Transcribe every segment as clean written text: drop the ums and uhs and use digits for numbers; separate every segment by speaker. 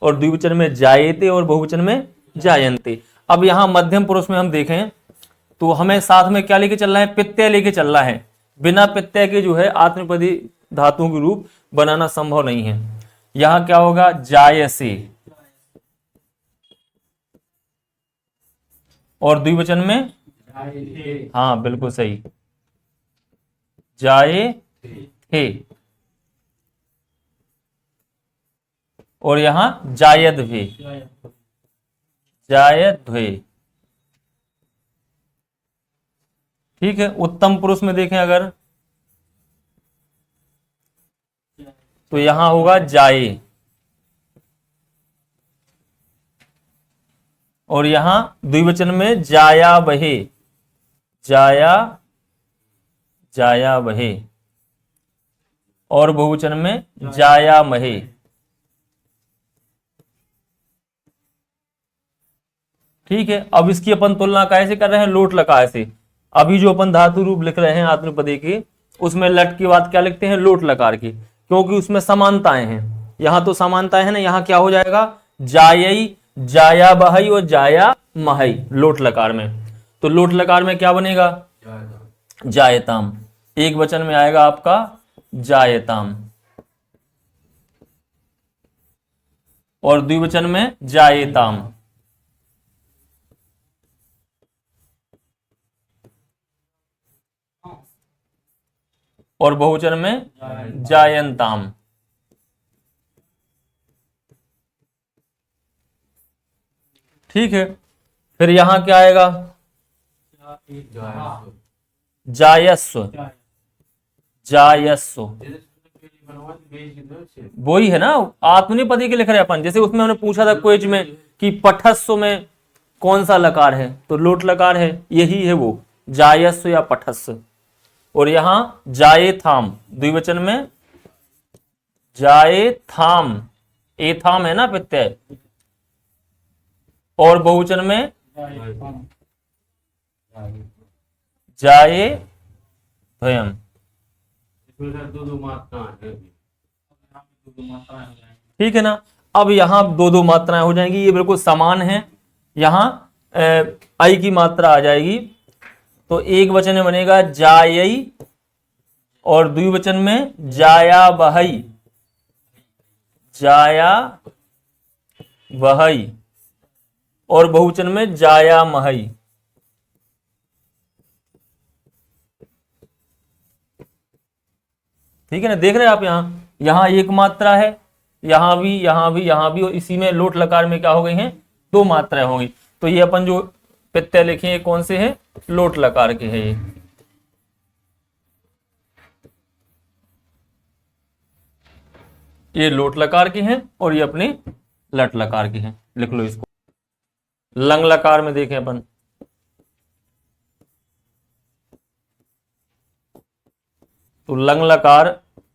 Speaker 1: और द्विवचन में जायते और बहुवचन में जायन्ते। अब यहां मध्यम पुरुष में हम देखें तो हमें साथ में क्या लेके चलना है, प्रत्यय लेके चलना है। बिना प्रत्यय के जो है आत्मनेपदी धातुओं के रूप बनाना संभव नहीं है। यहां क्या होगा, जायसे, और द्विवचन में, हाँ बिल्कुल सही, जाए थे, और यहां जायद भी, जायद हुए। ठीक है। उत्तम पुरुष में देखें अगर तो यहां होगा जाए, और यहां द्विवचन में जाया बहे, जाया, जाया बहे, और बहुवचन में जाया महे। ठीक है। अब इसकी अपन तुलना कैसे कर रहे हैं, लोट लकार से। अभी जो अपन धातु रूप लिख रहे हैं आत्मनेपदी के, उसमें लट की बात क्या लिखते हैं, लोट लकार की, क्योंकि उसमें समानताएं हैं। यहां तो समानताएं हैं ना, यहां क्या हो जाएगा, जायई, जाया बहई और जाया महई लोट लकार में। तो लोट लकार में क्या बनेगा, जायताम, एक वचन में आएगा आपका जायताम, और द्विवचन में जायताम, और बहुवचन में जायंताम। ठीक है। फिर यहां क्या आएगा, जायस्व, जायस्व, वही है ना, आत्मनेपदी के लिख रहे अपन। जैसे उसमें हमने पूछा था क्विज में कि पठस्व में कौन सा लकार है, तो लोट लकार है, यही है वो, जायस्व या पठस्व। और यहां जाए थाम, द्विवचन में जाए थाम, एथाम है ना प्रत्यय, और बहुवचन में जाए भयम। ठीक है ना। अब यहां दो दो मात्राएं हो जाएंगी, ये बिल्कुल समान है। यहां आई की मात्रा आ जाएगी, तो एक वचन में बनेगा जायई, और द्विवचन में जाया बहई, जाया बहई, और बहुवचन में जाया महई। ठीक है ना, देख रहे हैं आप, यहां एक मात्रा है, यहां भी, यहां भी, यहां भी, और इसी में लोट लकार में क्या हो गई हैं, दो मात्राएं होंगी। तो ये अपन जो प्रत्यय लिखे हैं कौन से हैं, लोट लकार के हैं ये लोट लकार के हैं, और ये अपने लट लकार के हैं। लिख लो इसको। लंग लकार में देखें अपन, तो लंग लकार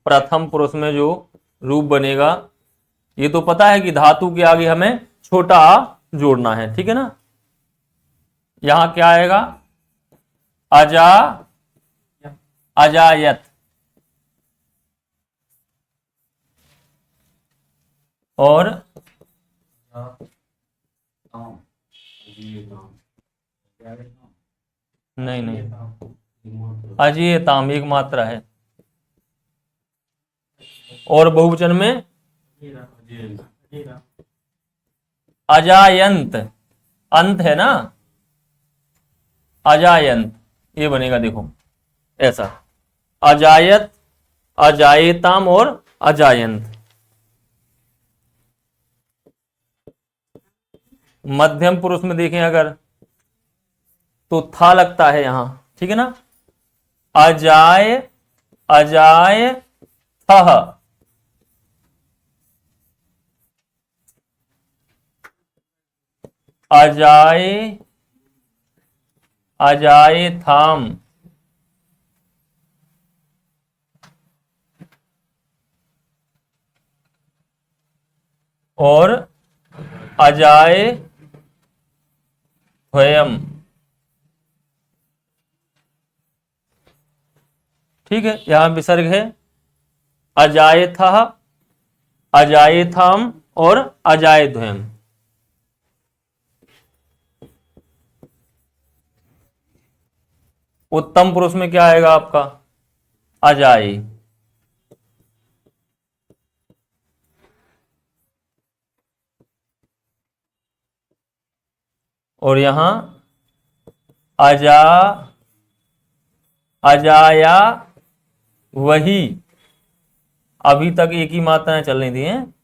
Speaker 1: प्रथम पुरुष में जो रूप बनेगा, ये तो पता है कि धातु के आगे हमें छोटा आ जोड़ना है। ठीक है ना। यहां क्या आएगा, अजा, अजायत, और नहीं नहीं, अजीयताम एक मात्रा है, और बहुवचन में अजायंत, अंत है ना, अजायंत, ये बनेगा देखो ऐसा, अजायत, अजायताम और अजायंत। मध्यम पुरुष में देखें अगर, तो था लगता है यहां। ठीक है ना। अजाय, अजाय थह, अजाए, अजाए थाम, और अजाए भयम। ठीक है। यहां विसर्ग है, अजाए था, अजाए थाम, और अजाय ध्वयम। उत्तम पुरुष में क्या आएगा आपका? अजाय। और यहां अजा, अजाया वही, अभी तक एक ही मात्राएं चल रही थी हैं।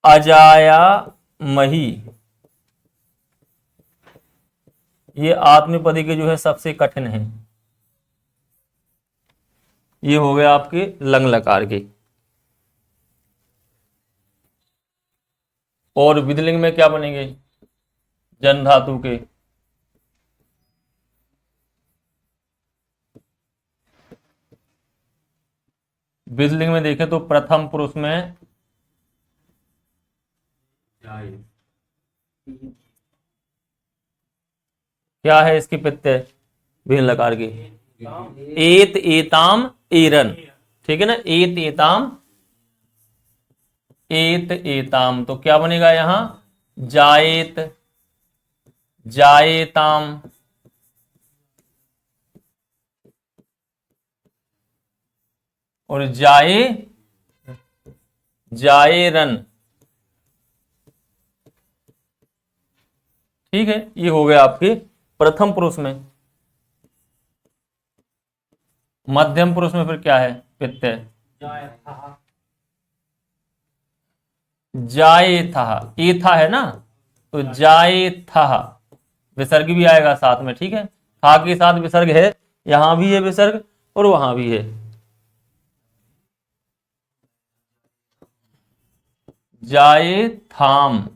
Speaker 1: अजाया मही, ये आत्मनेपदी के जो है सबसे कठिन है। ये हो गया आपके लंग लकार के। और विधिलिंग में क्या बनेंगे? जन धातु के। विधिलिंग में देखें तो प्रथम पुरुष में क्या है? इसकी प्रत्यय भिन्न लकार की। एत एताम एरन, ठीक है ना। एत एताम, एत एताम, तो क्या बनेगा यहां? जाएत, जाएताम। और जाए, जाएरन, ठीक है। ये हो गया आपके प्रथम पुरुष में। मध्यम पुरुष में फिर क्या है? प्रत्यय जाए था, ए था है ना, तो जाए था, विसर्ग भी आएगा साथ में, ठीक है। था के साथ विसर्ग है, यहां भी है विसर्ग और वहां भी है। जाए थाम,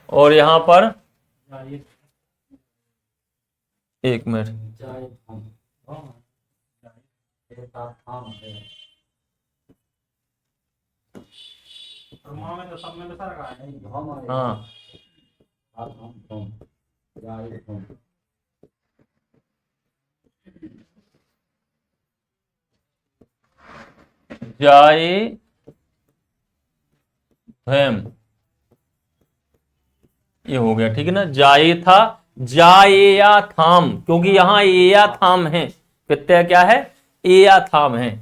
Speaker 1: और यहां पर एक मिनट, हाँ, जाए भैम, ये हो गया, ठीक है ना। जाए था, जाए या थाम, क्योंकि यहां ए या थाम है, प्रत्यय क्या है? ए या थाम है।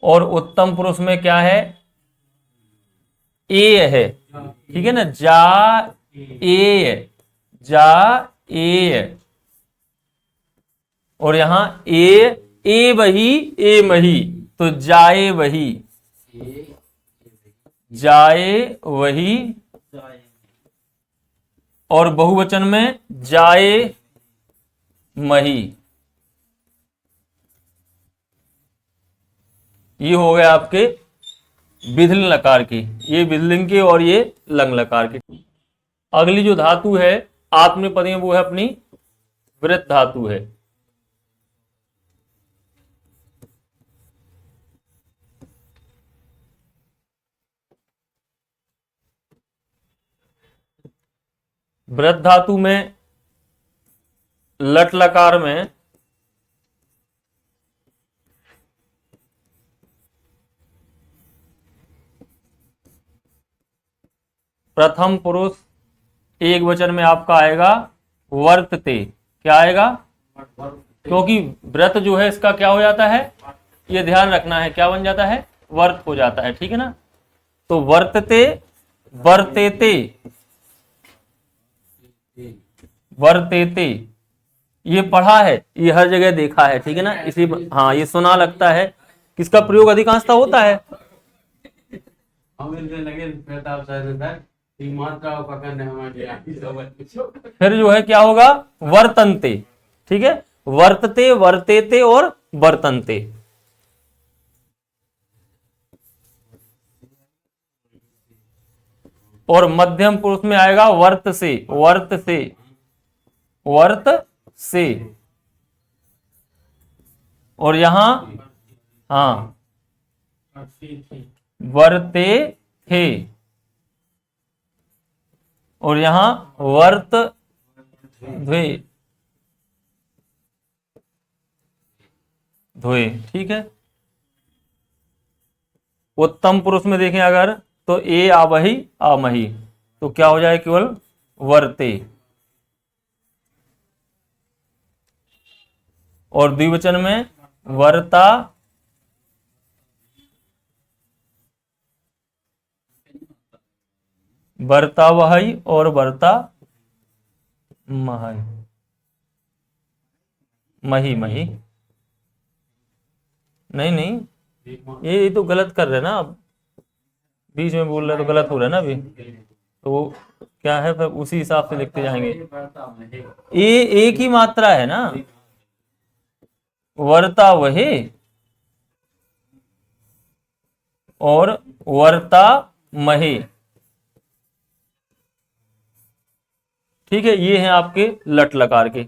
Speaker 1: और उत्तम पुरुष में क्या है? ए है, ठीक है ना। जा ए, जा ए, और यहां ए वही, ए मही, तो जाए वही, जाए वही। और बहुवचन में जाए मही। ये हो गया आपके विधिलिंग लकार की, ये विधिलिंग के और ये लंग लकार के। अगली जो धातु है आत्मनेपदी में वो है अपनी वृत्त धातु है। वृत्त धातु में लट लकार में प्रथम पुरुष एक वचन में आपका आएगा वर्तते। क्या आएगा? क्योंकि व्रत जो है इसका क्या हो जाता है, ये ध्यान रखना है, क्या बन जाता है? वर्त हो जाता है, ठीक है ना। तो वर्तते, वर्तेते, वर्तेते, ये पढ़ा है, ये हर जगह देखा है, ठीक है ना। इसी, हाँ, ये सुना लगता है, किसका प्रयोग अधिकांशता होता है? फिर जो है क्या होगा? वर्तनते, ठीक है। वर्तते, वर्तेते और वर्तनते। और मध्यम पुरुष में आएगा वर्त से, वर्त से, वर्त से। और यहां, हाँ, वर्ते थे, और यहां वर्त ध्वे। धोए। ठीक है, उत्तम पुरुष में देखें अगर, तो ए आवही आमही, तो क्या हो जाए, केवल वर्ते। और द्विवचन में वर्ता वर्ता वही और वर्ता महई, मही मही। नहीं नहीं, ये तो गलत कर रहे हैं ना आप, बीच में बोल रहे हैं तो गलत हो रहा है ना अभी। तो वो क्या है, फिर उसी हिसाब से लिखते जाएंगे। ये एक ही मात्रा है ना, वर्ता वही और वर्ता मही। ठीक है, ये हैं आपके लट लकार के।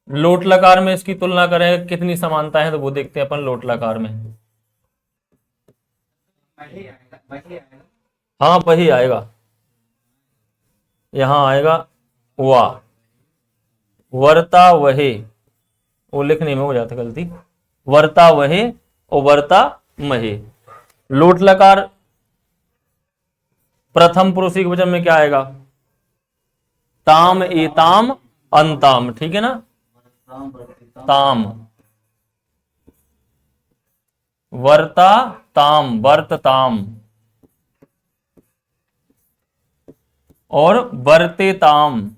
Speaker 1: लोट लकार में इसकी तुलना करें कितनी समानता है, तो वो देखते हैं अपन लोट लकार में। हाँ वही आएगा, यहां आएगा वाह, वर्ता वहे, वो लिखने में हो जाता गलती, वर्ता वहे और वर्ता महे। लोट लकार प्रथम पुरुष वचन में क्या आएगा, ताम एताम अंताम। ठीक है ना, ताम, वर्ता ताम, वर्तताम, और वर्ते ताम,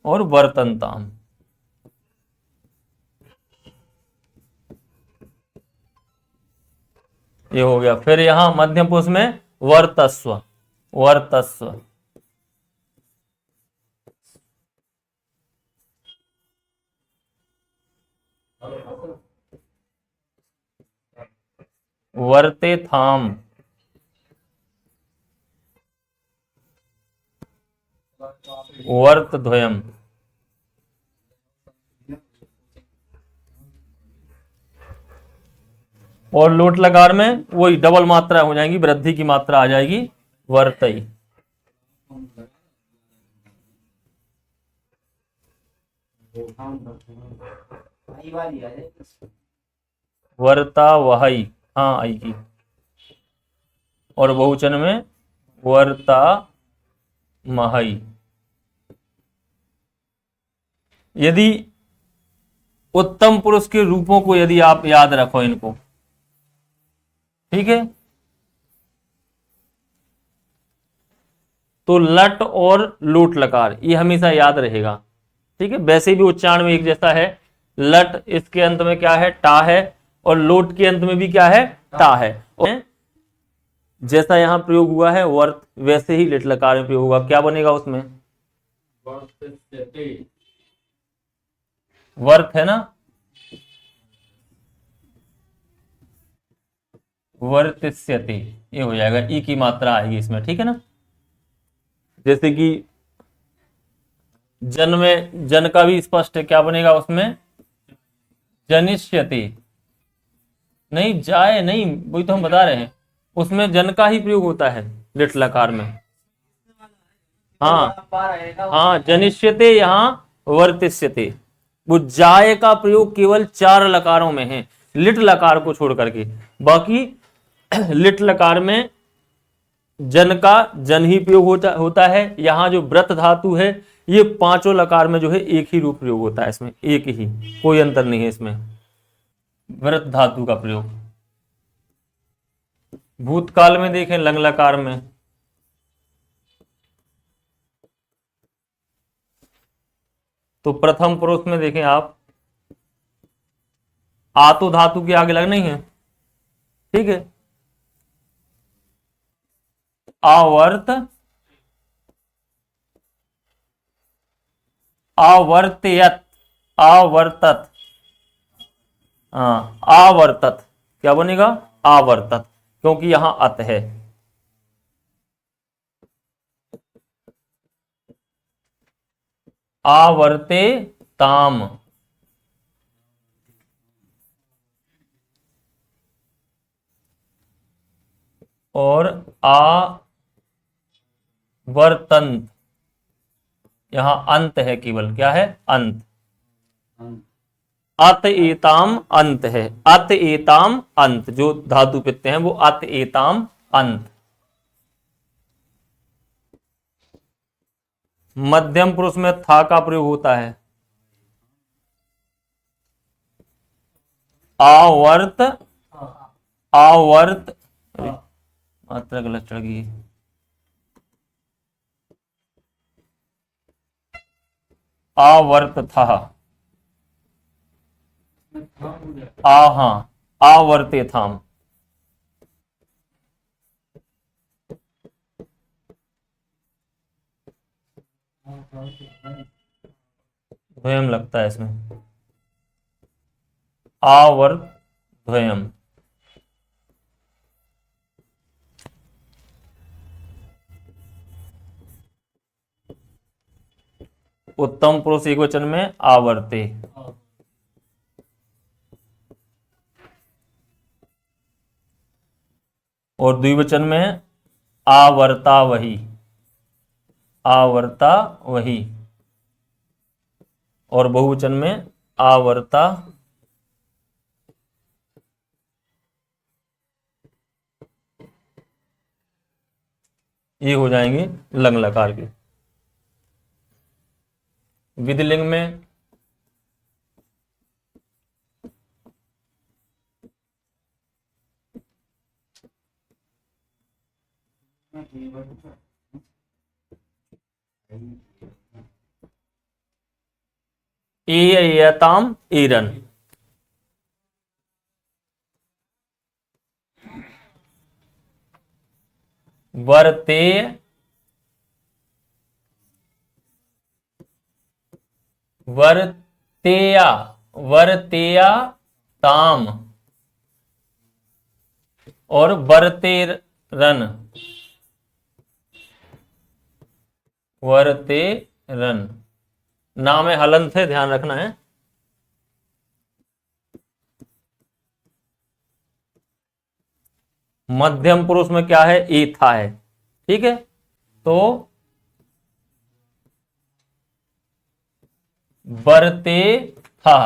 Speaker 1: और वर्तनताम। ये हो गया। फिर यहां मध्यम पुरुष में वर्तस्व, वर्तस्व, वर्ते थाम, वर्त द्वयम। और लोट लकार में वही डबल मात्रा हो जाएगी, वृद्धि की मात्रा आ जाएगी, वर्तई। वर्ता वहई, हाँ आई की। और बहुवचन में वर्ता महई। यदि उत्तम पुरुष के रूपों को यदि आप याद रखो इनको, ठीक है, तो लट और लोट लकार ये हमेशा याद रहेगा। ठीक है, वैसे भी उच्चारण में एक जैसा है। लट इसके अंत में क्या है, टा है, और लोट के अंत में भी क्या है, टा है। और जैसा यहां प्रयोग हुआ है वर्त, वैसे ही लिट लकार में प्रयोग होगा। क्या बनेगा उसमें, वर्त है ना, वर्तिष्यति, ये हो जाएगा, ई की मात्रा आएगी इसमें। ठीक है ना, जैसे कि जन में जन का भी स्पष्ट है, क्या बनेगा उसमें, जनिष्यति। नहीं जाए नहीं, वही तो हम बता रहे हैं, उसमें जन का ही प्रयोग होता है लिट लकार में। हाँ हाँ, जनिष्यते यहाँ वर्तिष्यते। वो जाए का प्रयोग केवल चार लकारों में है, लिट लकार को छोड़ करके। बाकी लिट लकार में जन का जन ही प्रयोग होता है। यहाँ जो व्रत धातु है, ये पांचों लकार में जो है एक ही रूप प्रयोग होता है, इसमें एक ही, कोई अंतर नहीं है इसमें, व्रत धातु का प्रयोग। भूतकाल में देखें लंग लकार में, तो प्रथम पुरुष में देखें आप, आतो धातु के आगे लग नहीं है। ठीक है, आवर्त, आवर्तयत, आवर्तत, हाँ आवर्तत, क्या बनेगा, आवर्तत, क्योंकि यहां अत है। आवर्ते ताम, और वर्तंत, यहां अंत है केवल, क्या है? अंत। अत एताम अंत है, अत एताम अंत, जो धातु प्रत्यय हैं वो अत एताम अंत। मध्यम पुरुष में था का प्रयोग होता है। आवर्त, आवर्त, मात्रा गलत चढ़ गई। आवर्त था, हाँ, आवर्ते थाम। द्वयम लगता है इसमें, आवर्त द्वयम। उत्तम पुरुष एकवचन में आवर्ते, और द्विवचन में आवर्ता वही, आवर्ता वही, और बहुवचन में आवर्ता ये हो जाएंगे लंग लकार के। विधिलिंग में एयताम एरन, वर्ते वर्तेया, वर्तेया ताम, और वर्तेरन, वर्तेरन। नाम है हलंत है, ध्यान रखना है। मध्यम पुरुष में क्या है? ए था है, ठीक है। तो वर्ते था,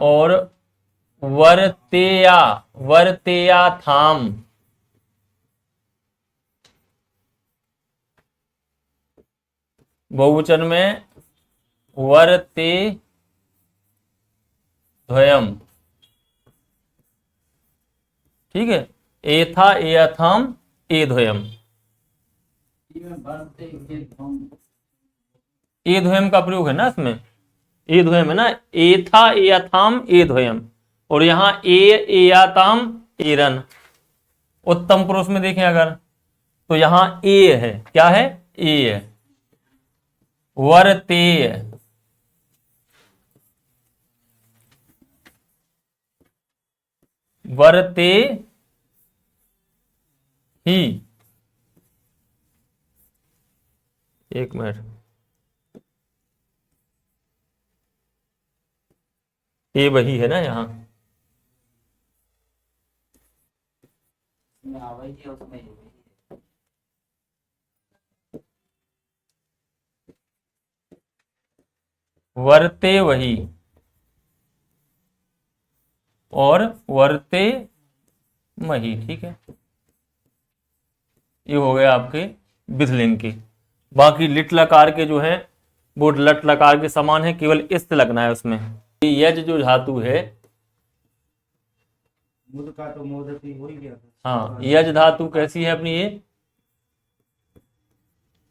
Speaker 1: और वर्तेया, वर्तेया थाम, बहुवचन में वर्ते द्वयम, ठीक है। एथा एथम ए द्वयम, ए द्वयम का प्रयोग है ना इसमें, ए द्वयम है ना, एथा एथाम ए द्वयम, और यहां एयाताम एरन। उत्तम पुरुष में देखें अगर, तो यहां ए है, क्या है? ए है। वर्ते, वर्ते ही, एक मिनट, ए वही है ना यहां, वर्ते वही, और वर्ते मही, ठीक है। ये हो गया आपके विधिलिंग के। बाकी लिट लकार के जो है वो लट लकार के समान है, केवल इस्त लगना है उसमें। यज जो धातु है,
Speaker 2: मुद का तो मोदती हो ही गया।
Speaker 1: हाँ, यज धातु कैसी है अपनी?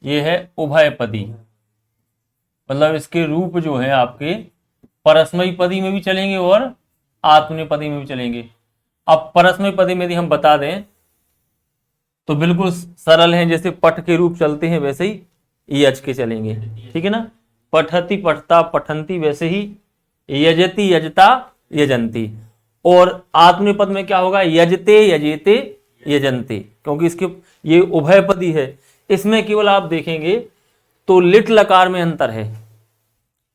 Speaker 1: ये है उभयपदी, मतलब इसके रूप जो है आपके परस्मयी पदी में भी चलेंगे और आत्मनेपदी में भी चलेंगे। अब परस्मयी पदी में यदि हम बता दें तो बिल्कुल सरल है, जैसे पठ के रूप चलते हैं वैसे ही यज के चलेंगे, ठीक है ना। पठती पठता पठंती, वैसे ही यजति यजता यजंती। और आत्मनेपद में क्या होगा? यजते यजेते यजंते, क्योंकि इसके ये उभयपदी है। इसमें केवल आप देखेंगे तो लिट लकार में अंतर है।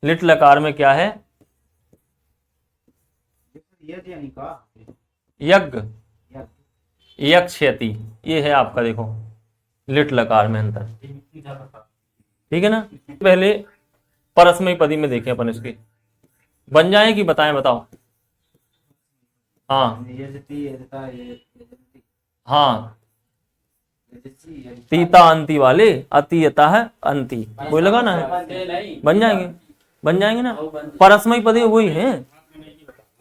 Speaker 1: लिट लकार में क्या है?
Speaker 2: यज्ञ,
Speaker 1: यज्ञ, यक्षयति, ये है आपका, देखो लिट लकार में अंतर, ठीक है ना। पहले परस्मयी पदी में देखें अपन, इसके बन जाए कि बताएं, बताओ। हाँ
Speaker 2: यजति यजता यजति
Speaker 1: हाँ,
Speaker 2: यजति यजता।
Speaker 1: तीता अंति वाले, अति यता है अंति, वही लगाना है, बन जाएंगे, बन जाएंगे ना। परस्मयी पद वही है,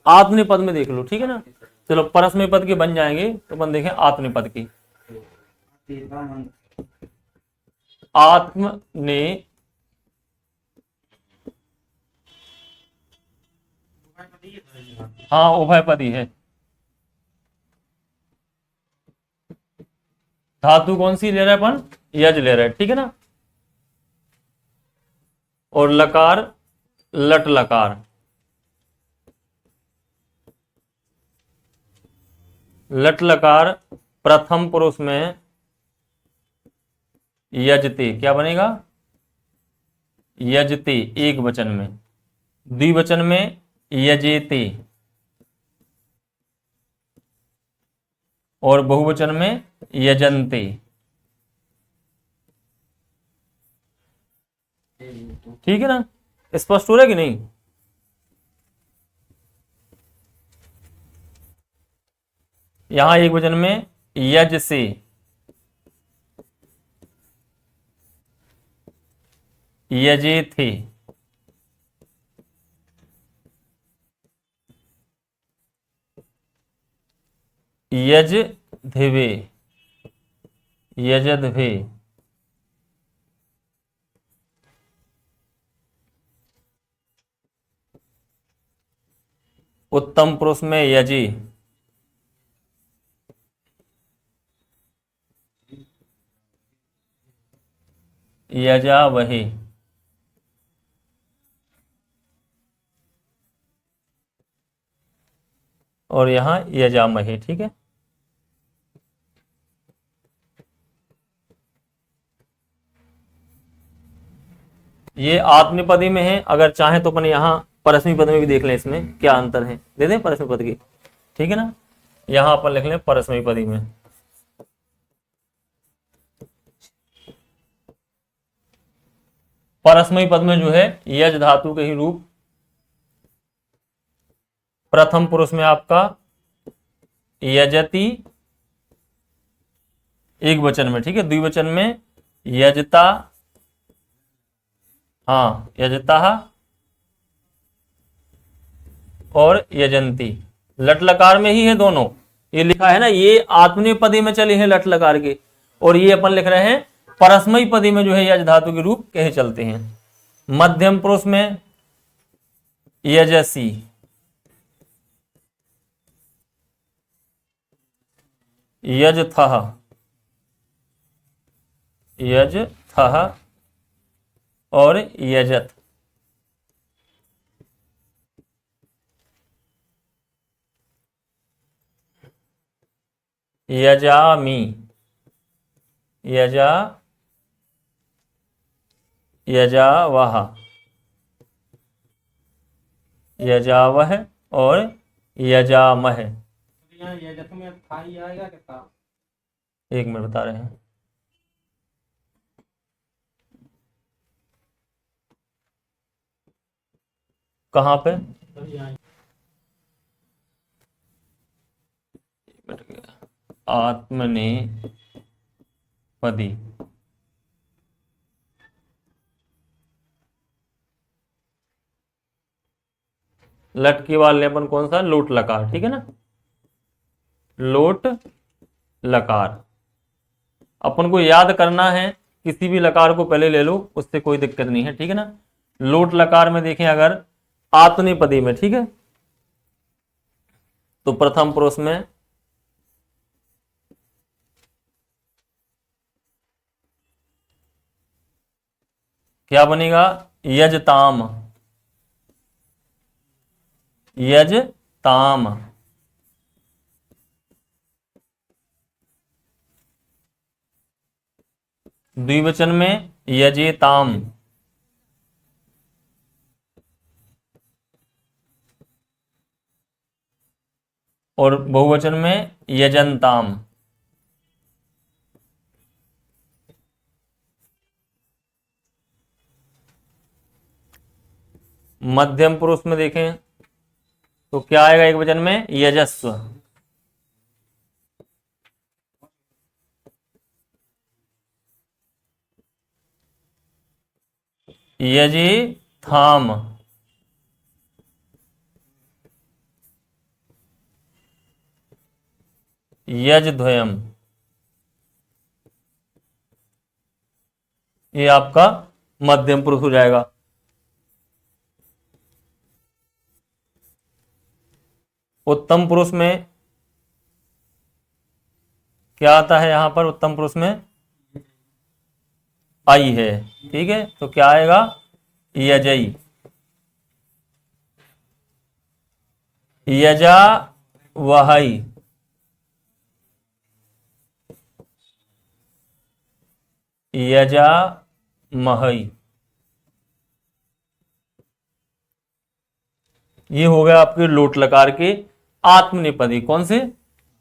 Speaker 1: आत्मनेपद में देख लो, ठीक है ना। चलो परस्मयी पद के बन जाएंगे, तो अपन देखें आत्मनेपद की।
Speaker 2: तीता मन
Speaker 1: आत्म ने हाँ उभयपदी है। धातु कौन सी ले रहे हैं अपन, यज ले रहे हैं, ठीक है ना। और लकार लट लकार, लट लकार प्रथम पुरुष में यजते, क्या बनेगा, यजते एक वचन में, द्विवचन में यजेते, और बहुवचन में यजन्ते, ठीक है ना। स्पष्ट हो रहा है कि नहीं। यहां एक वचन में यज से, यजे थे, यज धिवे, यजध्वे, उत्तम पुरुष में यजे, यजा वहे, और यहां यजामहे, ठीक है। ये आत्मनेपदी में है, अगर चाहे तो अपन यहां परस्मी पद में भी देख लें, इसमें क्या अंतर है, दे दें परस्मी पद की, ठीक है ना। यहां अपन लिख लें परस्मी पदी में, परस्मयी पद में जो है यज धातु के ही रूप प्रथम पुरुष में आपका यजति एक वचन में, ठीक है, द्विवचन में यजता, हाँ यजता और यजंती, लट लकार में ही है दोनों, ये लिखा है ना, ये आत्मनेपदी में चले हैं लट लकार के, और ये अपन लिख रहे हैं परस्मयी पदी में जो है यज धातु के रूप कहे चलते हैं। मध्यम पुरुष में यजसी, यजथः, यजथः और यजत, यजामी, यजा, यजावह, यजावह और यजामह।
Speaker 2: यहाँ यजत में था ही आएगा कि था?
Speaker 1: एक मिनट बता रहे हैं, कहाँ पे, आत्मने पदी, लट के वाले अपन कौन सा, लोट लकार, ठीक है ना, लोट लकार। अपन को याद करना है, किसी भी लकार को पहले ले लो, उससे कोई दिक्कत नहीं है, ठीक है ना। लोट लकार में देखें अगर आत्मनेपदी में, ठीक है, तो प्रथम पुरुष में क्या बनेगा, यजताम, यजताम, द्विवचन में यजेताम, और बहुवचन में यजंताम, मध्यम पुरुष में देखें तो क्या आएगा एक वचन में? यजस्व। यजी थाम। यजध्वयम। ये आपका मध्यम पुरुष हो जाएगा। उत्तम पुरुष में क्या आता है? यहां पर उत्तम पुरुष में आई है, ठीक है, तो क्या आएगा? यजई। यजा वहई। यजा महई। ये हो गया आपके लोट लकार के आत्मनेपदी। कौन से?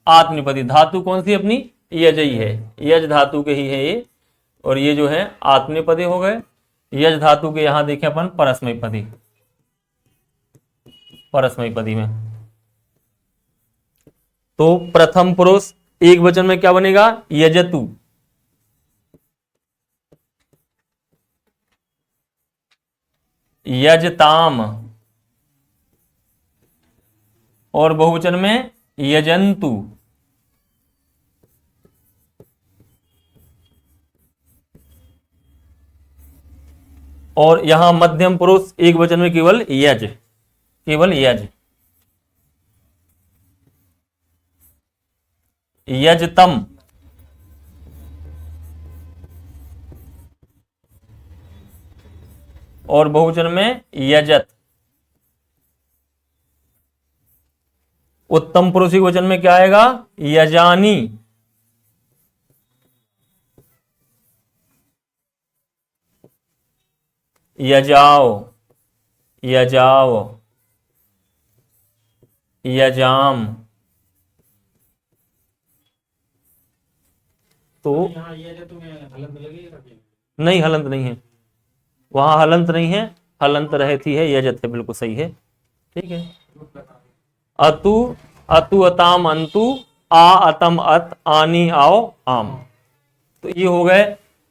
Speaker 1: आत्मनेपदी। धातु कौन सी अपनी? यजई है, यज धातु के ही है ये। और ये जो है आत्मनेपदी हो गए। यज धातु के यहां देखें अपन परस्मैपदी। परस्मैपदी में तो प्रथम पुरुष एक वचन में क्या बनेगा? यजतु। यजताम। और बहुवचन में यजंतु। और यहां मध्यम पुरुष एक वचन में केवल यज, केवल यज। यजतम। और बहुवचन में यजत। उत्तम पुरुष के वचन में क्या आएगा? यजानी। यजाओ। यजाओ। यजाम। तो
Speaker 2: यहाँ ये जो तुम्हें हलंत लगेगी,
Speaker 1: नहीं, हलंत नहीं है, वहां हलंत नहीं है, हलंत रहती है, यजत है, बिल्कुल सही है, ठीक है। अतु, अतु अताम अंतु, आ अतम अत, आनी आओ आम। तो ये हो गए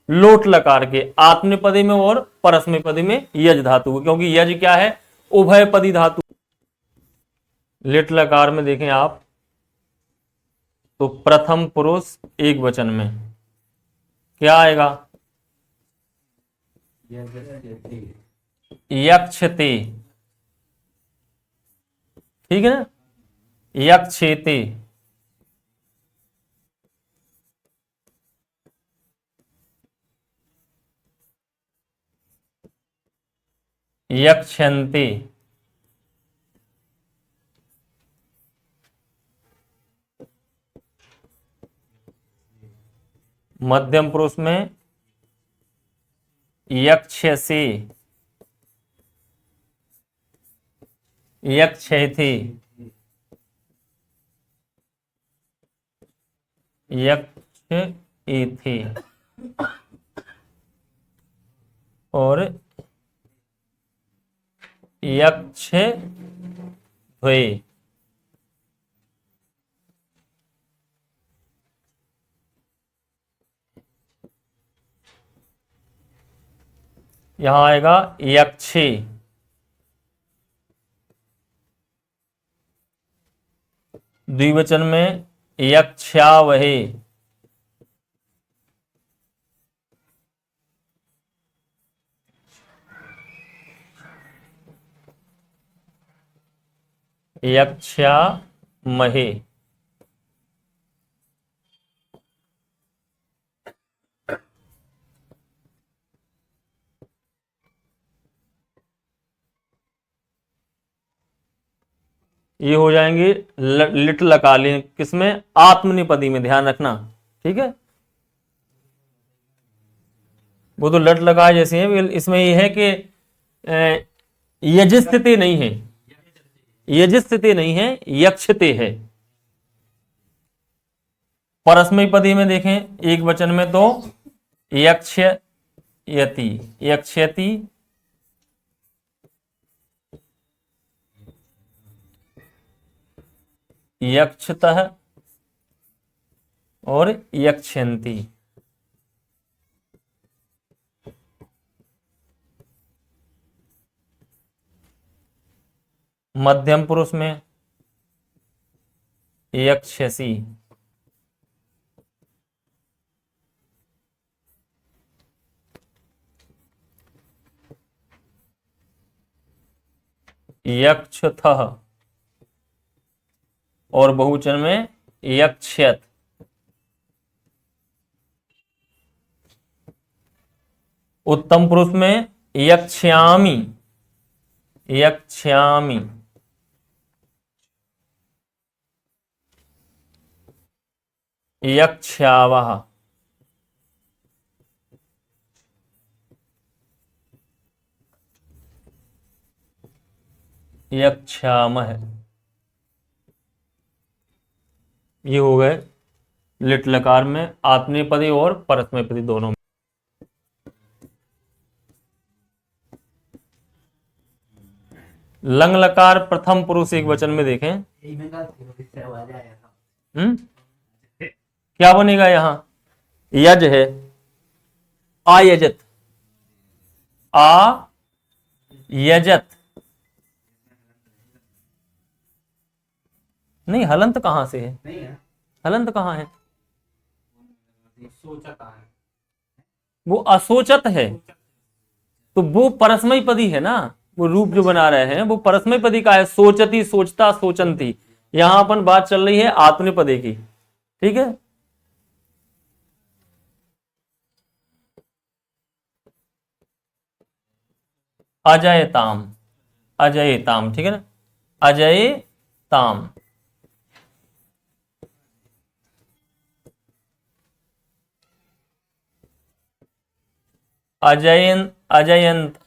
Speaker 1: लोट लकार के आत्मनेपदी में और परस्मैपदी में यज धातु, क्योंकि यज क्या है? उभयपदी धातु। लिट लकार में देखें आप तो प्रथम पुरुष एक वचन में क्या आएगा? यक्षते, ठीक है ना? यक्षेते। यक्षन्ते। मध्यम पुरुष में यक्षसे। यक्षेथे। यक्षेथे। और यक्षध्वे। यहां आएगा यक्षे। द्विवचन में यक्षावहे। यक्षामहे। ये हो जाएंगे लिट लकाली, किसमें? आत्मनिपदी में, ध्यान रखना, ठीक है। वो तो लट लगा जैसे हैं, इसमें ये है कि यजिस्थिति नहीं है, यजिस्थिति नहीं है, यक्षते है। परस्मैपदी में देखें एक वचन में तो यक्षयति, यक्षयति, यक्षतः और यक्षयन्ति। मध्यम पुरुष में यक्षसी। यक्षथः और बहुवचन में यक्षयत। उत्तम पुरुष में यक्ष्यामि। यक्ष्यामि। यक्ष्यावः। यक्षामः। ये हो गए लिट लकार में आत्मनेपदी और परस्मैपदी दोनों में। लंग लकार प्रथम पुरुष एक वचन में देखें। क्या बनेगा यहां? यज है, आयजत। आ यजत। नहीं, हलंत कहां से है?
Speaker 2: नहीं है,
Speaker 1: हलंत कहां है?
Speaker 2: सोचा कहाँ है?
Speaker 1: वो असोचत है, तो वो परस्मय पदी है ना। वो रूप जो बना रहे हैं वो परस्मय पदी का है। सोचती, सोचता, सोचंती। यहां अपन बात चल रही है आत्मनेपदी की। ठीक है। अजयताम। अजयताम, ठीक है ना। अजयताम। अजयन, अजयंत,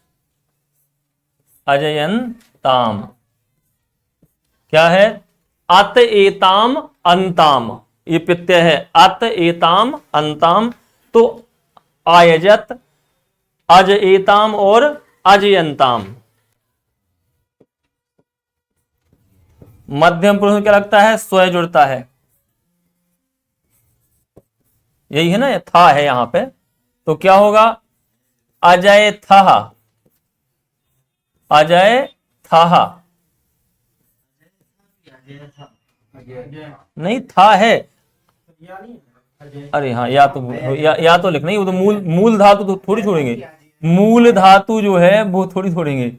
Speaker 1: अजयंताम। क्या है? अत एताम अंताम। ये प्रत्यय है, अत एताम अंताम। तो आयजत, अज एताम और अजयंताम। मध्यम पुरुष में क्या लगता है? स्वय जुड़ता है। यही है ना, था है यहां पे। तो क्या होगा? अजय था। अजय था। नहीं, था है। अरे हाँ, या तो लिखना ही। वो तो मूल धातु तो थोड़ी छोड़ेंगे। मूल धातु जो है वो थोड़ी छोड़ेंगे।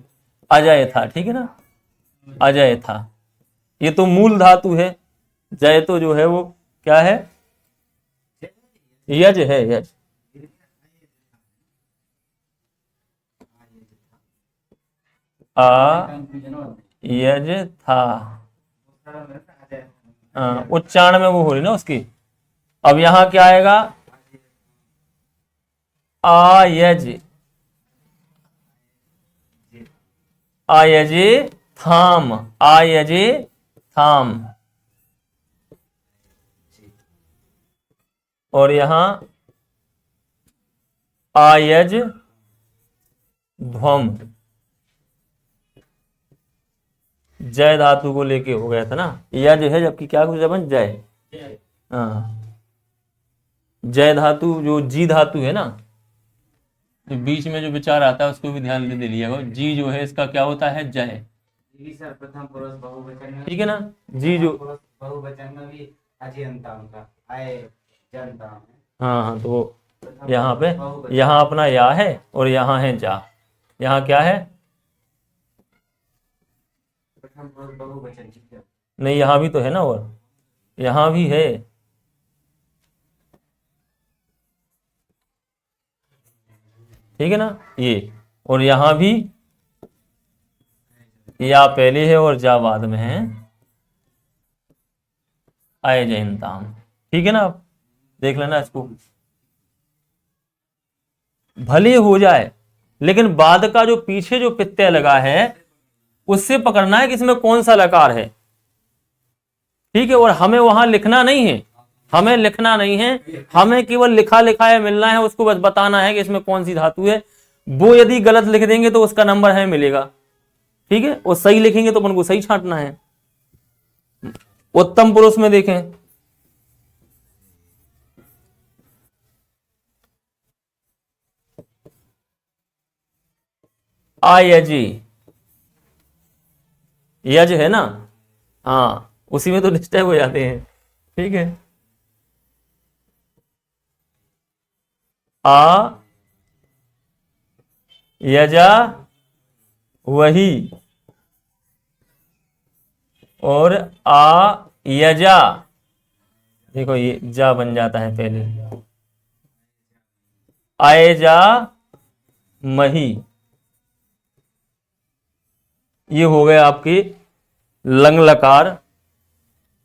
Speaker 1: अजय था, ठीक है ना। अजय था, ये तो मूल धातु है। जय तो जो है वो क्या है? यज है, यज। यज था। उच्चारण में वो हो रही ना उसकी। अब यहां क्या आएगा? आयज। आयजे थाम। आयजे थाम। और यहां आयज ध्वम। जय धातु को लेके हो गया था ना। यज है, जबकि क्या कुछ बन जय। हाँ, जय धातु जो जी धातु है ना, तो बीच में जो विचार आता है उसको भी ध्यान दे लिया। जी जो है इसका क्या होता है? जय।
Speaker 2: सर प्रथम पुरुष बहुवचन में,
Speaker 1: ठीक है ना। जी जो
Speaker 2: बहुवचन में भी अजयंताम का आय जनताम है।
Speaker 1: हाँ हाँ, तो यहाँ पे यहाँ अपना या है और यहाँ है जा। यहाँ क्या है?
Speaker 2: प्रथम पुरुष बहुवचन।
Speaker 1: नहीं, यहाँ भी तो है ना, और यहाँ भी है। ठीक है ना ये। और यहाँ भी या पहले है और जा बाद में है। आय जयंताम। ठीक है ना। आप देख लेना इसको। भले हो जाए, लेकिन बाद का जो पीछे जो प्रत्यय लगा है उससे पकड़ना है कि इसमें कौन सा लकार है। ठीक है। और हमें वहां लिखना नहीं है। हमें लिखना नहीं है, हमें केवल लिखा लिखाया मिलना है। उसको बस बताना है कि इसमें कौन सी धातु है। वो यदि गलत लिख देंगे तो उसका नंबर हमें मिलेगा। ठीक है। और सही लिखेंगे तो अपन को सही छांटना है। उत्तम पुरुष में देखें, आयजी, यज है ना, हाँ उसी में तो डिस्टर्ब हो जाते हैं। ठीक है, आ यजा वही, और आ यजा, देखो ये जा बन जाता है पहले, आए जा मही, ये हो गए आपके लंग लकार,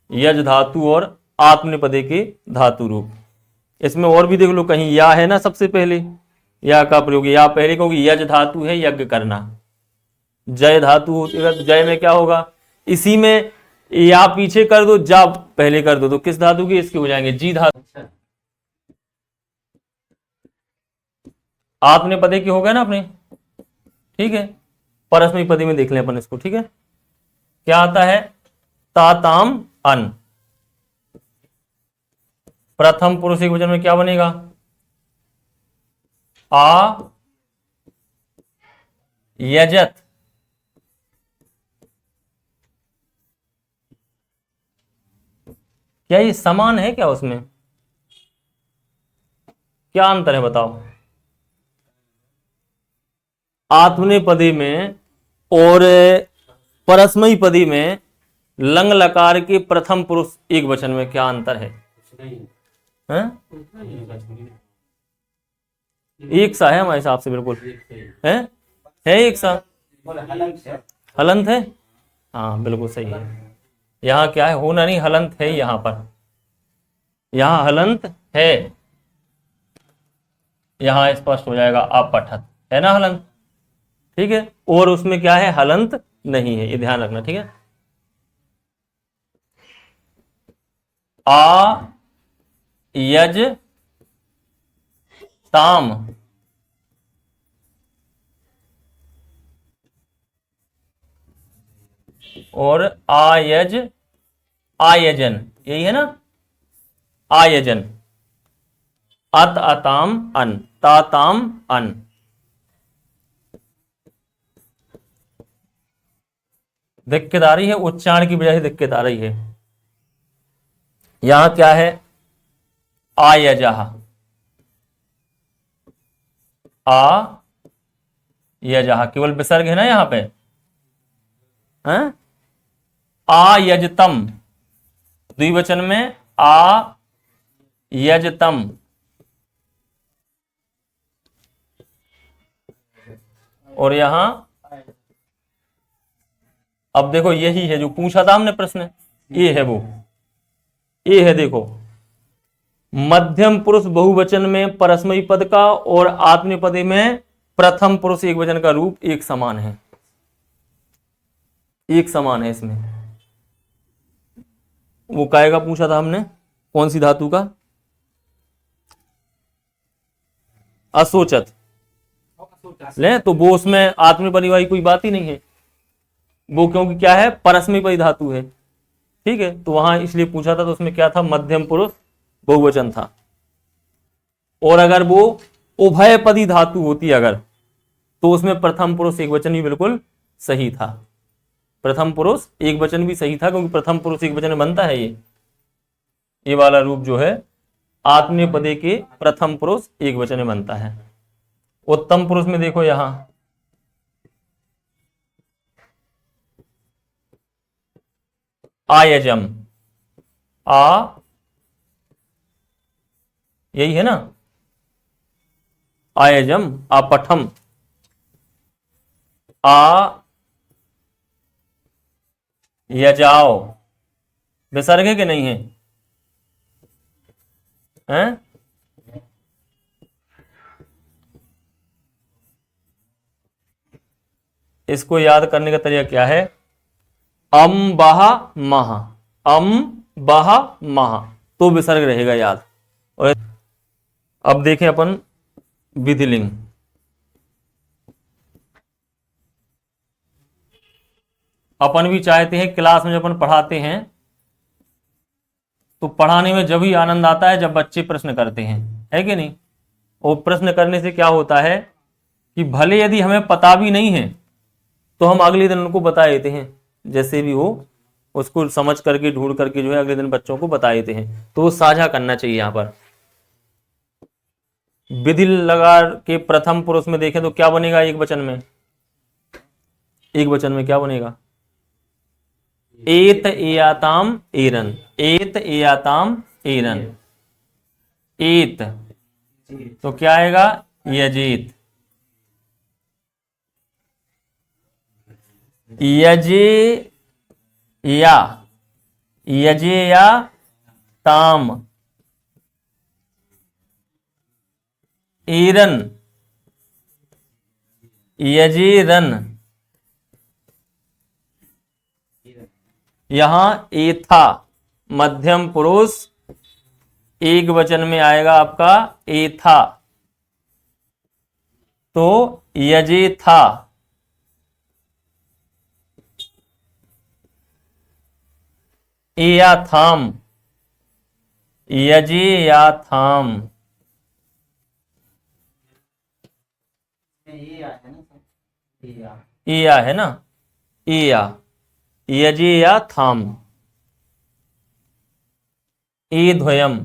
Speaker 1: यज धातु और आत्मनेपदे के धातु रूप। इसमें और भी देख लो, कहीं या है ना, सबसे पहले या का प्रयोग, या पहले क्योंकि यज धातु है यज्ञ करना, जय धातु होती है तो जय में क्या होगा, इसी में या पीछे कर दो, जा पहले कर दो, तो किस धातु के, इसके हो जाएंगे जी धातु। आत्मनेपदे के हो गए ना अपने। ठीक है, परस्मैपदी में देख लें अपन इसको। ठीक है, क्या आता है, ताताम अन, प्रथम पुरुष एक वचन में क्या बनेगा, आ यजत, क्या ये समान है क्या, उसमें क्या अंतर है बताओ, आत्मनेपदी में और परस्मैपदी में लंग लकार के प्रथम पुरुष एक वचन में क्या अंतर है? हैं? एक सा है हमारे हिसाब से, बिल्कुल है एक सा, हलंत है, हाँ बिल्कुल सही है। यहाँ क्या है, होना नहीं, हलंत है यहाँ पर, यहाँ हलंत है, यहाँ स्पष्ट हो जाएगा अपठत, है ना हलंत। ठीक है, और उसमें क्या है, हलंत नहीं है, ये ध्यान रखना। ठीक है, आ यज ताम, और आयज आयजन, यही है ना, आयजन, अत अताम अन, ताताम अन। दिक्कत आ रही है, उच्चारण की वजह से दिक्कत आ रही है। यहां क्या है, आयजह, आ यजह, केवल विसर्ग है ना यहां पे, हैं? आयजतम, द्विवचन में आ यजतम, और यहां अब देखो यही है जो पूछा था हमने प्रश्न, ये है वो, ये है देखो, मध्यम पुरुष बहुवचन में परस्मयी पद का और आत्मनेपदी में प्रथम पुरुष एक वचन का रूप एक समान है, एक समान है इसमें। वो काय का पूछा था हमने, कौन सी धातु का, असोचत ले, तो वो उसमें आत्मनेपदी वाली कोई बात ही नहीं है, वो क्योंकि क्या है, परस्मैपदी धातु है। ठीक है, तो वहां इसलिए पूछा था, तो उसमें क्या था, मध्यम पुरुष बहुवचन था। और अगर वो उभयपदी धातु होती अगर, तो उसमें प्रथम पुरुष एक वचन भी बिल्कुल सही था, प्रथम पुरुष एक वचन भी सही था, क्योंकि प्रथम पुरुष एक वचन में बनता है ये वाला रूप जो है, आत्मनेपदी के प्रथम पुरुष एक वचन में बनता है। उत्तम पुरुष में देखो यहां, आयजम, आ यही है ना, आयजम, अपठम, आ यजाओ, विसर्ग है कि नहीं है, हैं? इसको याद करने का तरीका क्या है, अम बहा महा, अम बहा महा, तो विसर्ग रहेगा याद। और अब देखें अपन विधिलिंग, अपन भी चाहते हैं क्लास में जब अपन पढ़ाते हैं तो पढ़ाने में जब ही आनंद आता है जब बच्चे प्रश्न करते हैं, है कि नहीं। और प्रश्न करने से क्या होता है कि भले यदि हमें पता भी नहीं है तो हम अगले दिन उनको बता देते हैं, जैसे भी हो उसको समझ करके ढूंढ करके जो है अगले दिन बच्चों को बता देते हैं। तो वो साझा करना चाहिए। यहाँ पर विधि लकार के प्रथम पुरुष में देखें तो क्या बनेगा एक वचन में, एक वचन में क्या बनेगा, एत एयाताम एरन, एत एयाताम एरन, एत तो क्या आएगा यजेत, यजे या, यजे या ताम, एरन, यजेरन। यहां एथा मध्यम पुरुष एक वचन में आएगा आपका एथा, तो यजे था, एया थाम, यजे या थाम, एया है ना, एया, यजे या थाम, ए ध्वयम,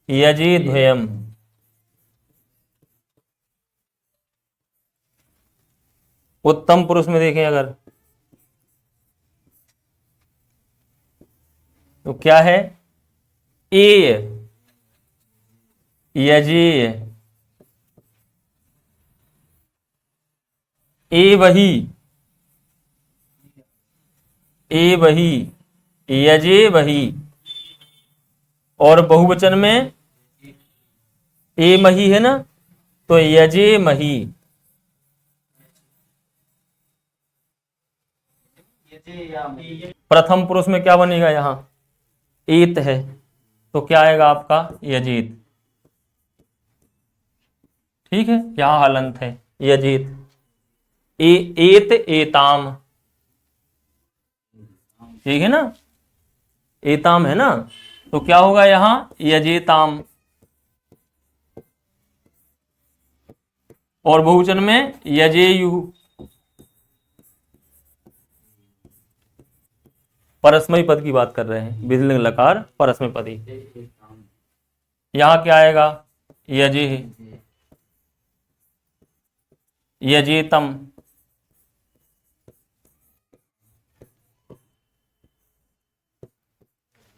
Speaker 1: यजे ध्वयम। उत्तम पुरुष में देखें अगर तो क्या है, ए यजे, ए वही, ए वही, यजे वही। और बहुवचन में ए मही है ना, तो यजे मही, प्रथम पुरुष में क्या बनेगा, यहां एत है तो क्या आएगा आपका यजीत, ठीक है। यहां हलंत है यजीत, एत एताम, ठीक है ना, एताम है ना, तो क्या होगा यहां यजेताम। और बहुवचन में यजेयु, परस्मयी पद की बात कर रहे हैं, विधिलिंग लकार परस्मयी पदी। यहां क्या आएगा यजे, यजेतम,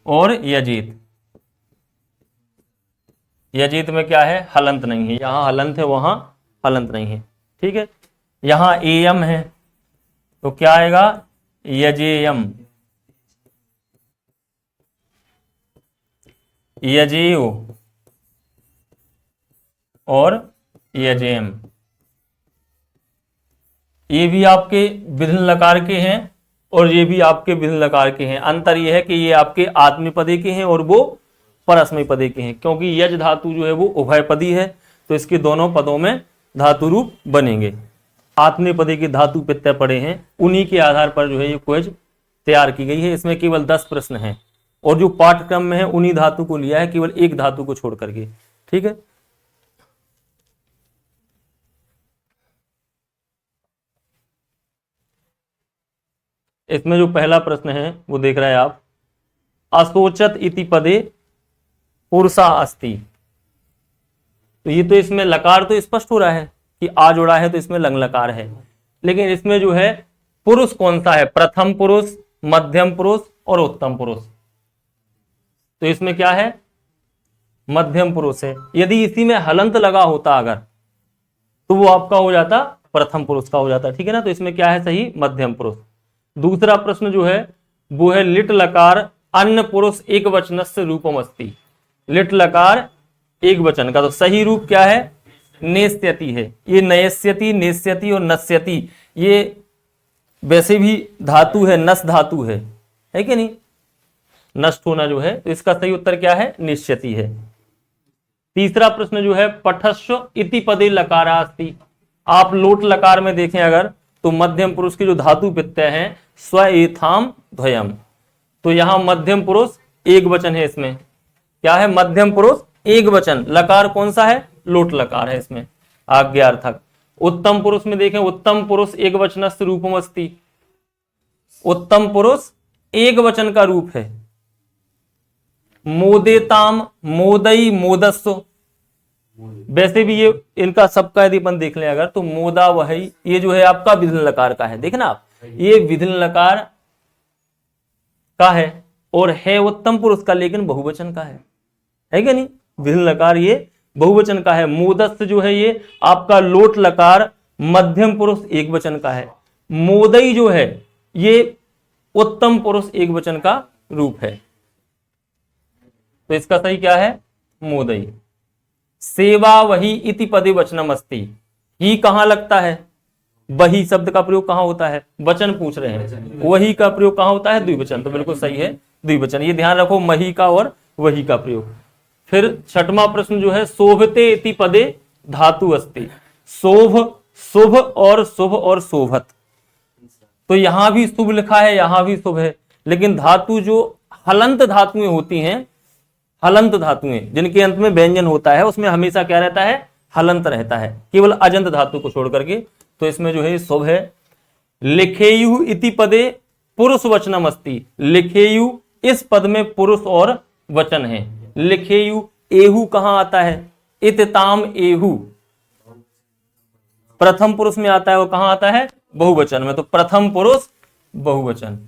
Speaker 1: और यजीत। यजीत में क्या है, हलंत नहीं है, यहां हलंत है वहां हलंत नहीं है, ठीक है। यहां एयम है तो क्या आएगा यजेयम, यजेयो और यजेम। ये भी आपके विधिन लकार के हैं और ये भी आपके विधिन लकार के हैं। अंतर यह है कि ये आपके आत्मनेपदी के हैं और वो परस्मैपदी के हैं, क्योंकि यज धातु जो है वो उभयपदी है, तो इसके दोनों पदों में धातु रूप बनेंगे। आत्मनेपदी के धातु प्रत्यय पड़े हैं, उन्हीं के आधार पर जो है ये क्विज तैयार की गई है। इसमें केवल 10 प्रश्न हैं और जो पाठ्यक्रम में है उन्हीं धातु को लिया है, केवल एक धातु को छोड़ करके, ठीक है। इसमें जो पहला प्रश्न है वो देख रहे हैं आप, असोचत इति पदे पुरुषा अस्ति। तो ये तो इसमें लकार तो स्पष्ट हो रहा है कि आ जोड़ा है तो इसमें लंग लकार है, लेकिन इसमें जो है पुरुष कौन सा है, प्रथम पुरुष, मध्यम पुरुष और उत्तम पुरुष। तो इसमें क्या है, मध्यम पुरुष है। यदि इसी में हलंत लगा होता अगर, तो वो आपका हो जाता प्रथम पुरुष का हो जाता, ठीक है ना। तो इसमें क्या है सही, मध्यम पुरुष। दूसरा प्रश्न जो है वो है लिट लकार अन्य पुरुष एक वचनस्य रूपम अस्ति। लिट लकार एक वचन का तो सही रूप क्या है, नेस्यति है। ये नयस्यति, नेस्यति और नस्यति ये वैसे भी धातु है, नस धातु है कि नहीं, नष्ट होना जो है, तो इसका सही उत्तर क्या है, निश्यति है। तीसरा प्रश्न जो है पठस्व इति पदे लकारास्ति। आप लोट लकार में देखें अगर, तो मध्यम पुरुष के जो धातु प्रत्यय हैं स्व एथाम ध्वयम, तो यहां मध्यम पुरुष एक वचन है। इसमें क्या है? मध्यम पुरुष एक वचन। लकार कौन सा है? लोट लकार है इसमें, आज्ञार्थक। उत्तम पुरुष में देखें, उत्तम पुरुष एक वचनस्थ रूपमस्ति। उत्तम पुरुष एक वचन का रूप है। मोदेताम, मोदई, मोदस्व। वैसे भी ये इनका सबका यदि अपन देख लें अगर, तो मोदा वही, ये जो है आपका विधिन लकार का है। देखना आप, ये विधिन लकार का है और है उत्तम पुरुष का, लेकिन बहुवचन का है क्या नहीं? विधिन लकार ये बहुवचन का है। मोदस्थ जो है ये आपका लोट लकार मध्यम पुरुष एक वचन का है। मोदई जो है ये उत्तम पुरुष एक वचन का रूप है। तो इसका सही क्या है? मोदई। सेवा वही इति पदे वचनम अस्ति। ही कहां लगता है? वही शब्द का प्रयोग कहां होता है? वचन पूछ रहे हैं, वही का प्रयोग कहां होता है? द्विवचन। तो बिल्कुल सही है, द्विवचन। ये ध्यान रखो, मही का और वही का प्रयोग। फिर छठवां प्रश्न जो है, शोभते इति पदे धातु अस्ति। शोभ, शुभ और शुभ और शोभत। तो यहां भी शुभ लिखा है, यहां भी शुभ है, लेकिन धातु जो हलंत धातुएं होती हैं, हलंत धातुएं जिनके अंत में व्यंजन होता है, उसमें हमेशा क्या रहता है? हलंत रहता है, केवल अजंत धातु को छोड़ करके। तो इसमें जो है शुभ है। लिखेयु इति पदे पुरुष वचनम अस्ति। लिखेयु, इस पद में पुरुष और वचन है। लिखेयु, एहु कहां आता है? इतताम एहु प्रथम पुरुष में आता है, वो कहां आता है? बहुवचन में। तो प्रथम पुरुष बहुवचन,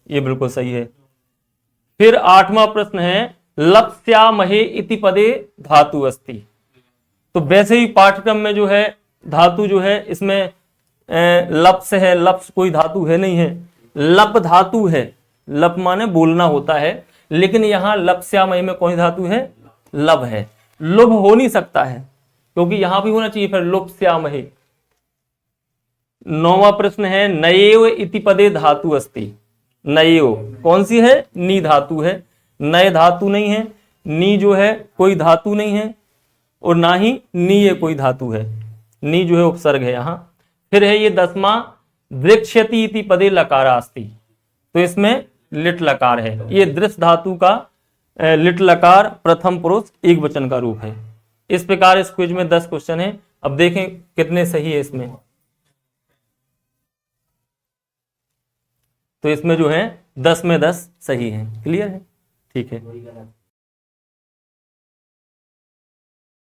Speaker 1: ये बिल्कुल सही है। फिर आठवां प्रश्न है, लप्स्यामहे इति पदे धातु अस्ति। तो वैसे ही पाठ्यक्रम में जो है धातु जो है इसमें लप्स है, लप्स कोई धातु है नहीं है, लप धातु है। लप माने बोलना होता है, लेकिन यहां लप्स्यामहे में कौन सी धातु है? लब है। लुभ हो नहीं सकता है, क्योंकि यहां भी होना चाहिए फिर लुप्स्यामहे। नौवां प्रश्न है, नएव इति पदे धातु अस्ति। नएव कौन सी है? नी धातु है। नए धातु नहीं है। नी जो है कोई धातु नहीं है, और ना ही नी ये कोई धातु है। नी जो है उपसर्ग है यहां। फिर है ये 10वां, वृक्षति इति पदे लकारास्ति। तो इसमें लिट लकार है। ये दृश्य धातु का लिट लकार प्रथम पुरुष एक वचन का रूप है। इस प्रकार इस क्विज में 10 क्वेश्चन है। अब देखें कितने सही है इसमें। तो इसमें जो है 10 में 10 सही है। क्लियर है? ठीक है।